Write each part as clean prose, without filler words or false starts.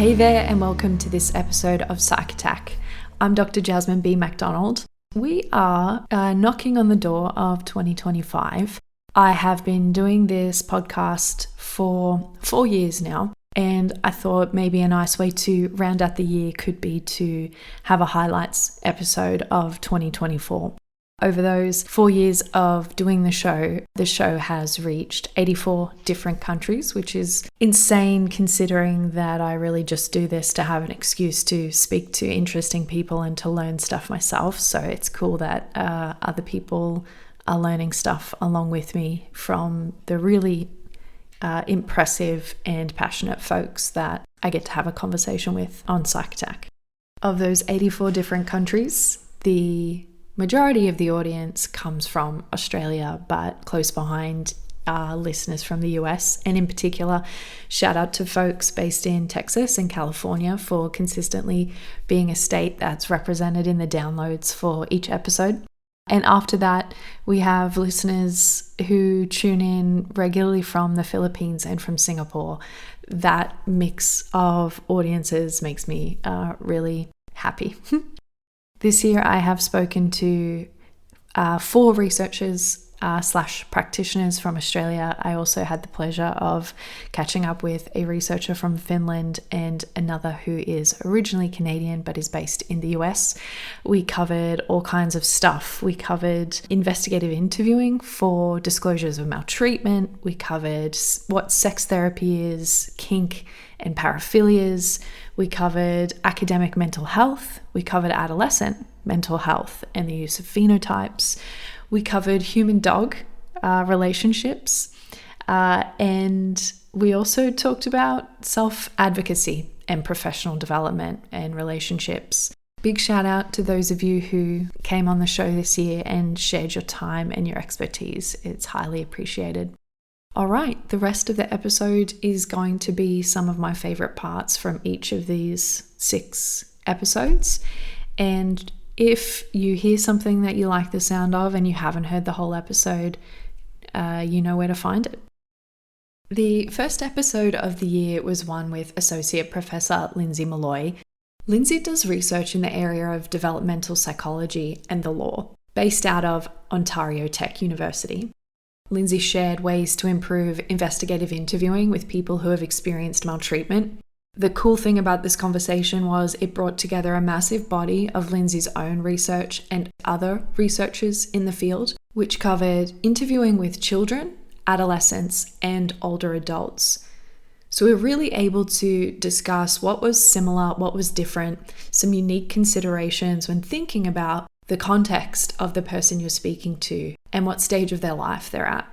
Hey there, and welcome to this episode of Psych Attack. I'm Dr. Jasmine B. MacDonald. We are knocking on the door of 2025. I have been doing this podcast for 4 years now, and I thought maybe a nice way to round out the year could be to have a highlights episode of 2024. Over those 4 years of doing the show has reached 84 different countries, which is insane considering that I really just do this to have an excuse to speak to interesting people and to learn stuff myself. So it's cool that other people are learning stuff along with me from the really impressive and passionate folks that I get to have a conversation with on Psych Attack. Of those 84 different countries, the majority of the audience comes from Australia, but close behind are listeners from the US. And in particular, shout out to folks based in Texas and California for consistently being a state that's represented in the downloads for each episode. And after that, we have listeners who tune in regularly from the Philippines and from Singapore. That mix of audiences makes me really happy. This year, I have spoken to 4 researchers / practitioners from Australia. I also had the pleasure of catching up with a researcher from Finland and another who is originally Canadian but is based in the US. We covered all kinds of stuff. We covered investigative interviewing for disclosures of maltreatment. We covered what sex therapy is, kink, and paraphilias. We covered academic mental health. We covered adolescent mental health and the use of phenotypes. We covered human-dog relationships. And we also talked about self-advocacy and professional development and relationships. Big shout out to those of you who came on the show this year and shared your time and your expertise. It's highly appreciated. All right, the rest of the episode is going to be some of my favorite parts from each of these 6 episodes. And if you hear something that you like the sound of and you haven't heard the whole episode, you know where to find it. The first episode of the year was one with Associate Professor Lindsay Malloy. Lindsay does research in the area of developmental psychology and the law, based out of Ontario Tech University. Lindsay shared ways to improve investigative interviewing with people who have experienced maltreatment. The cool thing about this conversation was it brought together a massive body of Lindsay's own research and other researchers in the field, which covered interviewing with children, adolescents, and older adults. So we're really able to discuss what was similar, what was different, some unique considerations when thinking about the context of the person you're speaking to and what stage of their life they're at.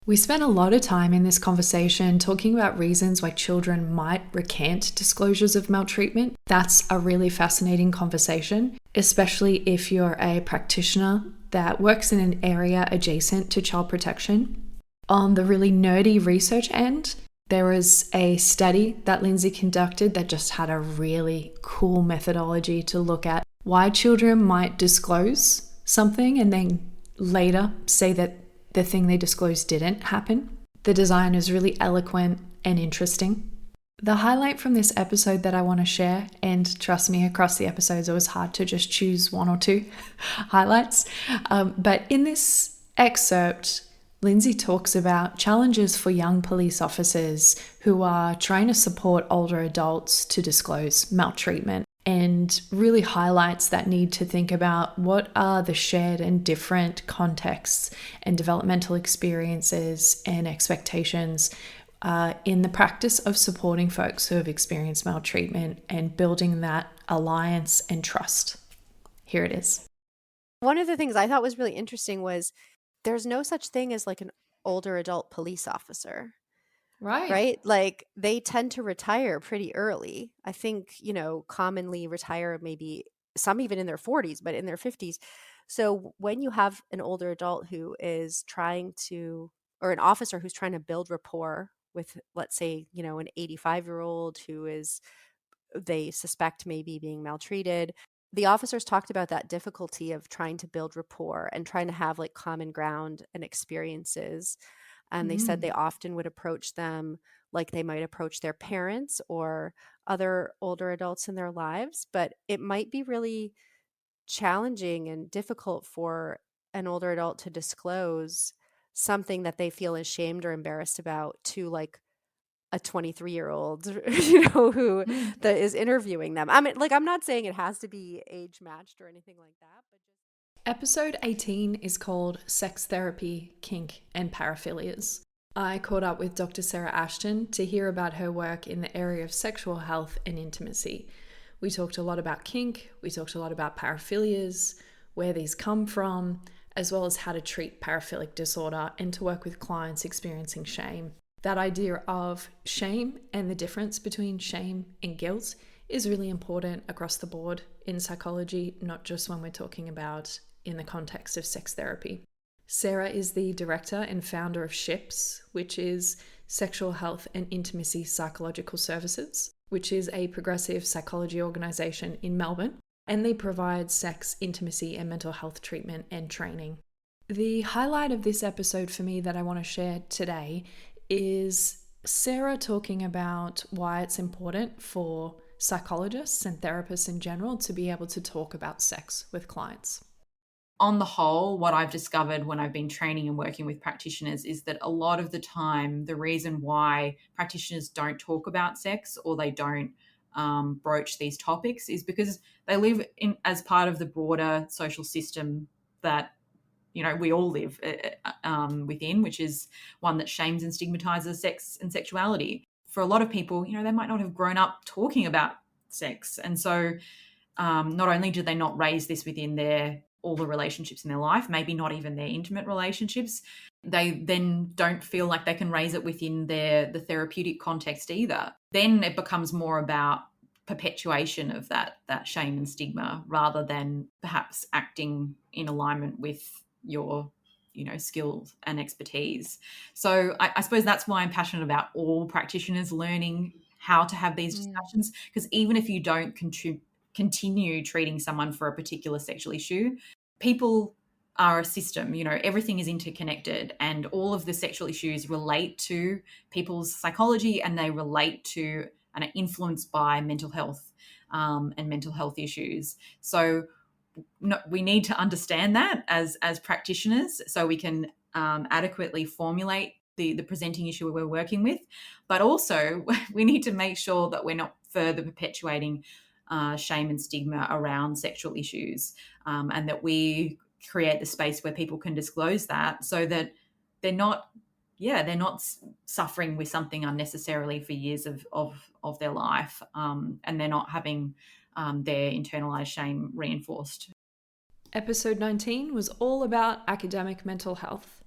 We spent a lot of time in this conversation talking about reasons why children might recant disclosures of maltreatment. That's a really fascinating conversation, especially if you're a practitioner that works in an area adjacent to child protection. On the really nerdy research end, there was a study that Lindsay conducted that just had a really cool methodology to look at why children might disclose something and then later say that the thing they disclosed didn't happen. The design is really eloquent and interesting. The highlight from this episode that I want to share, and trust me, across the episodes it was hard to just choose 1 or 2 highlights, but in this excerpt, Lindsay talks about challenges for young police officers who are trying to support older adults to disclose maltreatment, and really highlights that need to think about what are the shared and different contexts and developmental experiences and expectations in the practice of supporting folks who have experienced maltreatment and building that alliance and trust. Here it is. One of the things I thought was really interesting was there's no such thing as like an older adult police officer. Right? Like they tend to retire pretty early. I think, commonly retire maybe some even in their 40s, but in their 50s. So when you have an older adult who is trying to, or an officer who's trying to build rapport with, let's say, an 85-year-old who they suspect maybe being maltreated, the officers talked about that difficulty of trying to build rapport and trying to have like common ground and experiences. And they said they often would approach them like they might approach their parents or other older adults in their lives. But it might be really challenging and difficult for an older adult to disclose something that they feel ashamed or embarrassed about to like a 23-year-old, who that is interviewing them. I mean, like, I'm not saying it has to be age matched or anything like that, but just... Episode 18 is called Sex Therapy, Kink, and Paraphilias. I caught up with Dr. Sarah Ashton to hear about her work in the area of sexual health and intimacy. We talked a lot about kink, we talked a lot about paraphilias, where these come from, as well as how to treat paraphilic disorder and to work with clients experiencing shame. That idea of shame and the difference between shame and guilt is really important across the board in psychology, not just when we're talking about in the context of sex therapy. Sarah is the director and founder of SHIPS, which is Sexual Health and Intimacy Psychological Services, which is a progressive psychology organisation in Melbourne, and they provide sex, intimacy, and mental health treatment and training. The highlight of this episode for me that I want to share today is Sarah talking about why it's important for psychologists and therapists in general to be able to talk about sex with clients. On the whole, what I've discovered when I've been training and working with practitioners is that a lot of the time, the reason why practitioners don't talk about sex or they don't broach these topics is because they live in as part of the broader social system that we all live within, which is one that shames and stigmatizes sex and sexuality. For a lot of people, they might not have grown up talking about sex. And so not only do they not raise this within all the relationships in their life, maybe not even their intimate relationships, they then don't feel like they can raise it within the therapeutic context either. Then it becomes more about perpetuation of that shame and stigma rather than perhaps acting in alignment with your skills and expertise. So I suppose that's why I'm passionate about all practitioners learning how to have these discussions, because even if you don't continue treating someone for a particular sexual issue, people are a system. Everything is interconnected, and all of the sexual issues relate to people's psychology, and they relate to and are influenced by mental health and mental health issues. So we need to understand that as practitioners so we can adequately formulate the presenting issue we're working with. But also we need to make sure that we're not further perpetuating shame and stigma around sexual issues, and that we create the space where people can disclose that so that they're not suffering with something unnecessarily for years of their life, and they're not having their internalized shame reinforced. Episode 19 was all about academic mental health.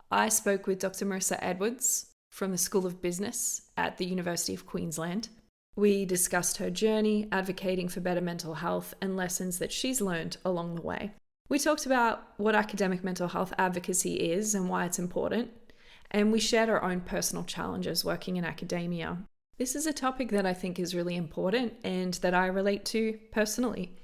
I spoke with Dr. Marissa Edwards from the School of Business at the University of Queensland. We discussed her journey advocating for better mental health and lessons that she's learned along the way. We talked about what academic mental health advocacy is and why it's important, and we shared our own personal challenges working in academia. This is a topic that I think is really important and that I relate to personally.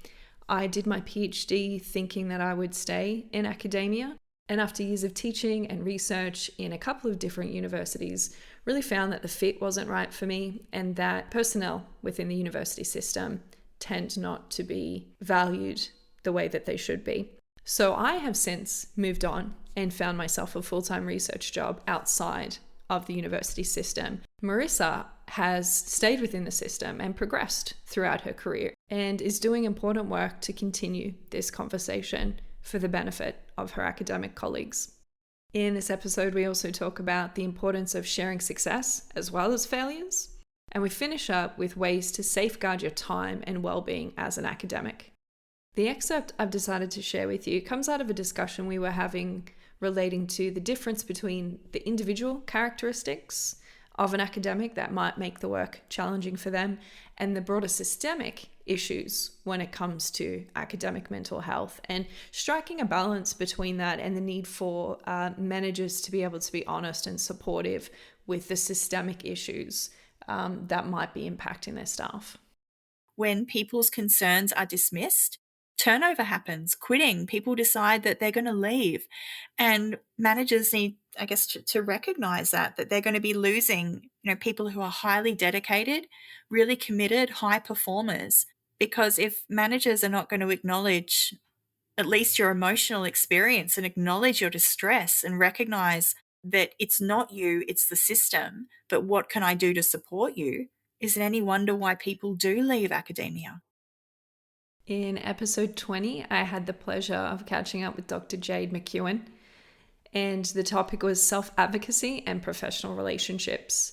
I did my PhD thinking that I would stay in academia, and after years of teaching and research in a couple of different universities, really found that the fit wasn't right for me and that personnel within the university system tend not to be valued the way that they should be. So I have since moved on and found myself a full-time research job outside of the university system. Marissa has stayed within the system and progressed throughout her career and is doing important work to continue this conversation for the benefit of her academic colleagues. In this episode, we also talk about the importance of sharing success as well as failures, and we finish up with ways to safeguard your time and well-being as an academic. The excerpt I've decided to share with you comes out of a discussion we were having relating to the difference between the individual characteristics of an academic that might make the work challenging for them and the broader systemic issues when it comes to academic mental health, and striking a balance between that and the need for managers to be able to be honest and supportive with the systemic issues that might be impacting their staff. When people's concerns are dismissed, turnover happens, quitting, people decide that they're going to leave. And managers need, I guess, to recognize that they're going to be losing, people who are highly dedicated, really committed, high performers. Because if managers are not going to acknowledge at least your emotional experience and acknowledge your distress and recognize that it's not you, it's the system, but what can I do to support you? Is it any wonder why people do leave academia? In episode 20, I had the pleasure of catching up with Dr. Jade McEwen, and the topic was self-advocacy and professional relationships.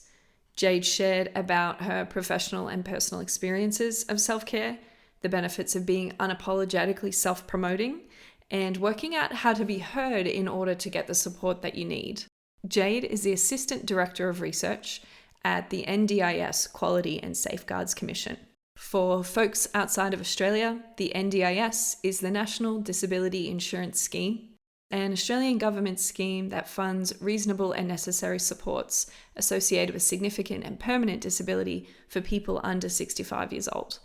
Jade shared about her professional and personal experiences of self-care, the benefits of being unapologetically self-promoting, and working out how to be heard in order to get the support that you need. Jade is the Assistant Director of Research at the NDIS Quality and Safeguards Commission. For folks outside of Australia, the NDIS is the National Disability Insurance Scheme, an Australian government scheme that funds reasonable and necessary supports associated with significant and permanent disability for people under 65 years old.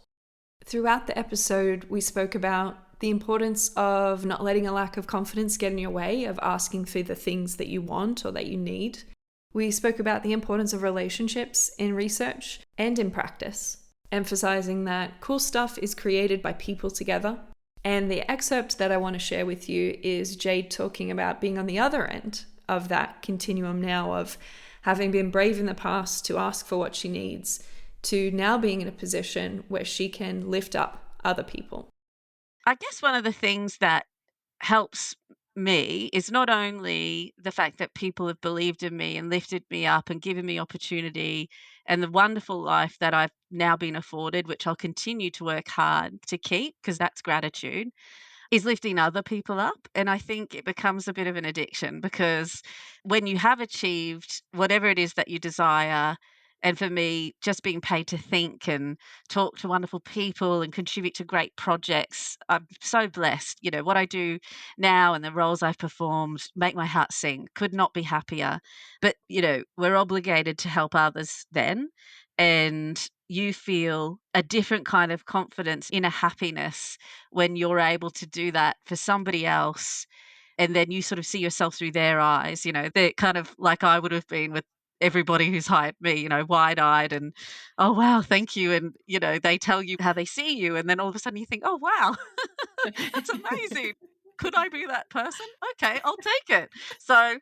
Throughout the episode, we spoke about the importance of not letting a lack of confidence get in your way of asking for the things that you want or that you need. We spoke about the importance of relationships in research and in practice, emphasizing that cool stuff is created by people together. And the excerpt that I want to share with you is Jade talking about being on the other end of that continuum now of having been brave in the past to ask for what she needs, to now being in a position where she can lift up other people. I guess one of the things that helps me is not only the fact that people have believed in me and lifted me up and given me opportunity and the wonderful life that I've now been afforded, which I'll continue to work hard to keep because that's gratitude, is lifting other people up. And I think it becomes a bit of an addiction because when you have achieved whatever it is that you desire, and for me, just being paid to think and talk to wonderful people and contribute to great projects, I'm so blessed. What I do now and the roles I've performed make my heart sing. Could not be happier. But, we're obligated to help others then. And you feel a different kind of confidence, inner happiness when you're able to do that for somebody else. And then you sort of see yourself through their eyes, they're kind of like I would have been with everybody who's hired me, wide-eyed and, oh, wow, thank you. And, they tell you how they see you. And then all of a sudden you think, oh, wow, that's amazing. Could I be that person? Okay, I'll take it. So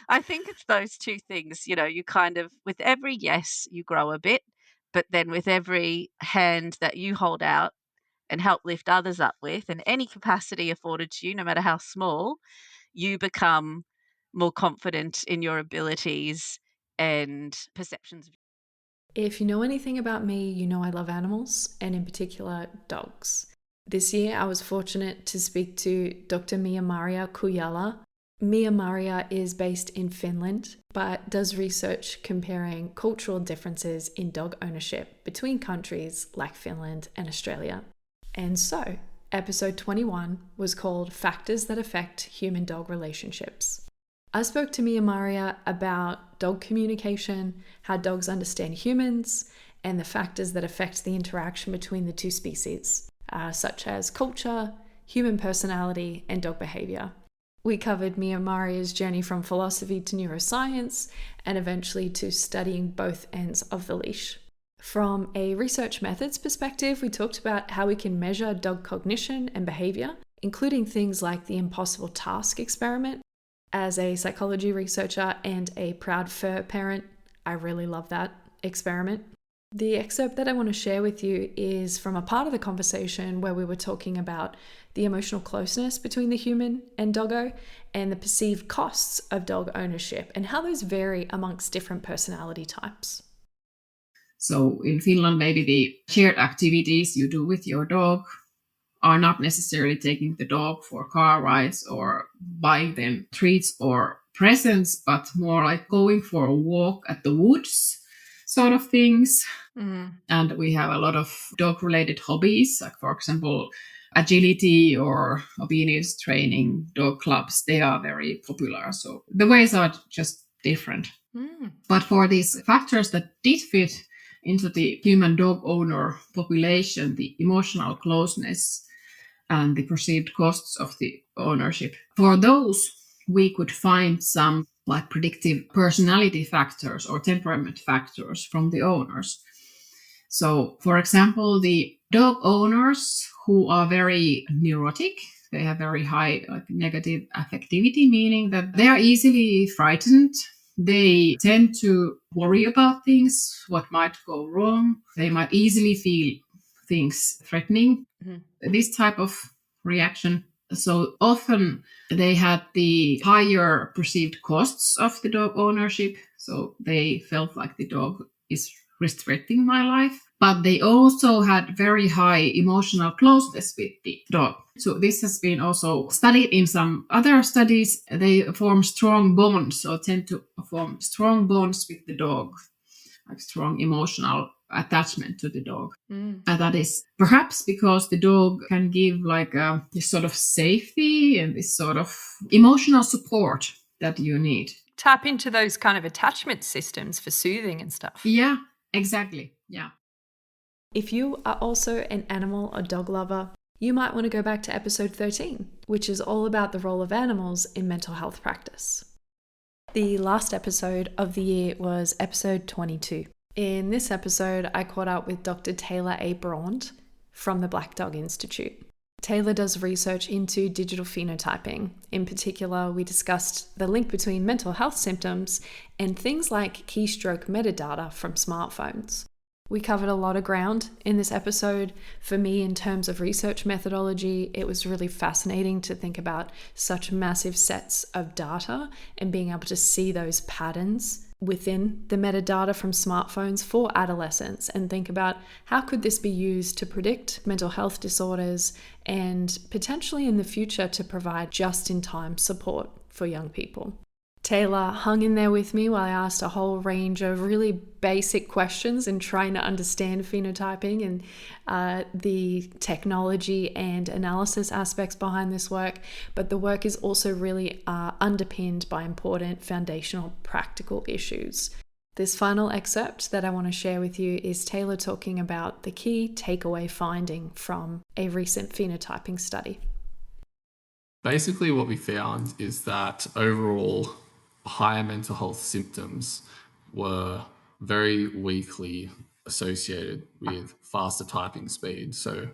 I think it's those two things, you kind of, with every yes, you grow a bit, but then with every hand that you hold out and help lift others up with, and any capacity afforded to you, no matter how small, you become more confident in your abilities and perceptions. If you know anything about me, you know I love animals, and in particular, dogs. This year, I was fortunate to speak to Dr. Mia-Maria Kujala. Mia-Maria is based in Finland, but does research comparing cultural differences in dog ownership between countries like Finland and Australia. And so, episode 21 was called Factors That Affect Human-Dog Relationships. I spoke to Mia-Maria about dog communication, how dogs understand humans, and the factors that affect the interaction between the two species, such as culture, human personality, and dog behavior. We covered Mia-Maria's journey from philosophy to neuroscience, and eventually to studying both ends of the leash. From a research methods perspective, we talked about how we can measure dog cognition and behavior, including things like the impossible task experiment. As a psychology researcher and a proud fur parent, I really love that experiment. The excerpt that I want to share with you is from a part of the conversation where we were talking about the emotional closeness between the human and doggo and the perceived costs of dog ownership and how those vary amongst different personality types. So in Finland, maybe the shared activities you do with your dog are not necessarily taking the dog for car rides or buying them treats or presents, but more like going for a walk at the woods sort of things. And we have a lot of dog-related hobbies, like, for example, agility or obedience training, dog clubs. They are very popular. So the ways are just different. But for these factors that did fit into the human dog owner population, the emotional closeness and the perceived costs of the ownership. For those, we could find some like predictive personality factors or temperament factors from the owners. So, for example, the dog owners who are very neurotic, they have very high negative affectivity, meaning that they are easily frightened. They tend to worry about things, what might go wrong. They might easily feel things threatening. Mm-hmm. This type of reaction. So often they had the higher perceived costs of the dog ownership. So they felt like the dog is restricting my life. But they also had very high emotional closeness with the dog. So this has been also studied in some other studies. They form strong bonds or tend to form strong bonds with the dog, like strong emotional attachment to the dog. And that is perhaps because the dog can give like this sort of safety and this sort of emotional support that you need. Tap into those kind of attachment systems for soothing and stuff. Yeah, exactly. Yeah. If you are also an animal or dog lover, you might want to go back to episode 13, which is all about the role of animals in mental health practice. The last episode of the year was episode 22. In this episode, I caught up with Dr. Taylor A. Braund from the Black Dog Institute. Taylor does research into digital phenotyping. In particular, we discussed the link between mental health symptoms and things like keystroke metadata from smartphones. We covered a lot of ground in this episode. For me, in terms of research methodology, it was really fascinating to think about such massive sets of data and being able to see those patterns within the metadata from smartphones for adolescents and think about how could this be used to predict mental health disorders and potentially in the future to provide just-in-time support for young people. Taylor hung in there with me while I asked a whole range of really basic questions and trying to understand phenotyping and the technology and analysis aspects behind this work. But the work is also really underpinned by important foundational practical issues. This final excerpt that I want to share with you is Taylor talking about the key takeaway finding from a recent phenotyping study. Basically, what we found is that overall, higher mental health symptoms were very weakly associated with faster typing speed. So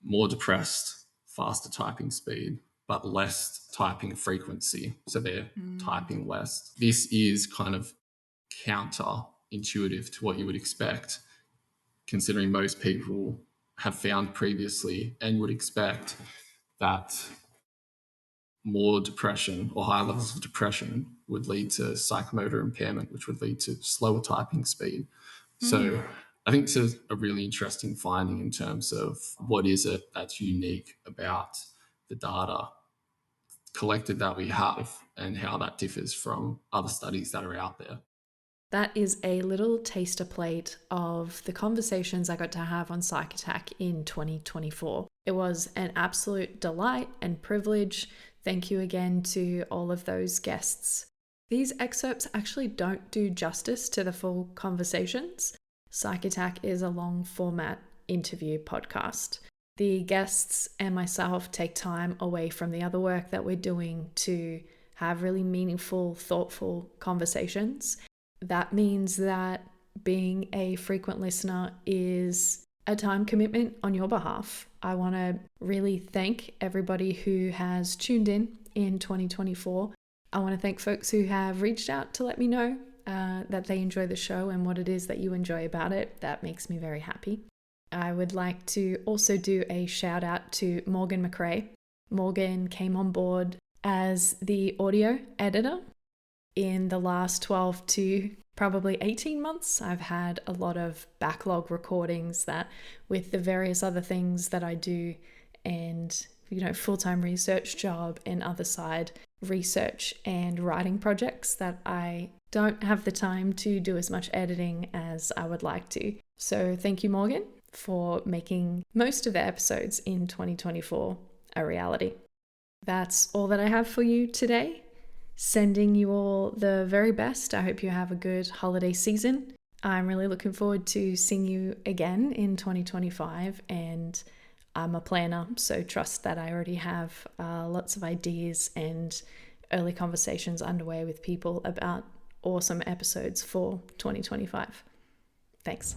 more depressed, faster typing speed, but less typing frequency. So they're typing less. This is kind of counterintuitive to what you would expect, considering most people have found previously and would expect that more depression or higher levels of depression would lead to psychomotor impairment, which would lead to slower typing speed. So I think it's a really interesting finding in terms of what is it that's unique about the data collected that we have and how that differs from other studies that are out there. That is a little taster plate of the conversations I got to have on Psych Attack in 2024. It was an absolute delight and privilege. Thank you again to all of those guests. These excerpts actually don't do justice to the full conversations. Psych Attack is a long format interview podcast. The guests and myself take time away from the other work that we're doing to have really meaningful, thoughtful conversations. That means that being a frequent listener is a time commitment on your behalf. I want to really thank everybody who has tuned in 2024. I want to thank folks who have reached out to let me know that they enjoy the show and what it is that you enjoy about it. That makes me very happy. I would like to also do a shout out to Morgan McRae. Morgan came on board as the audio editor. In the last 12 to probably 18 months, I've had a lot of backlog recordings that with the various other things that I do and, full-time research job and other side research and writing projects that I don't have the time to do as much editing as I would like to. So thank you, Morgan, for making most of the episodes in 2024 a reality. That's all that I have for you today. Sending you all the very best. I hope you have a good holiday season. I'm really looking forward to seeing you again in 2025, and I'm a planner, so trust that I already have lots of ideas and early conversations underway with people about awesome episodes for 2025. Thanks.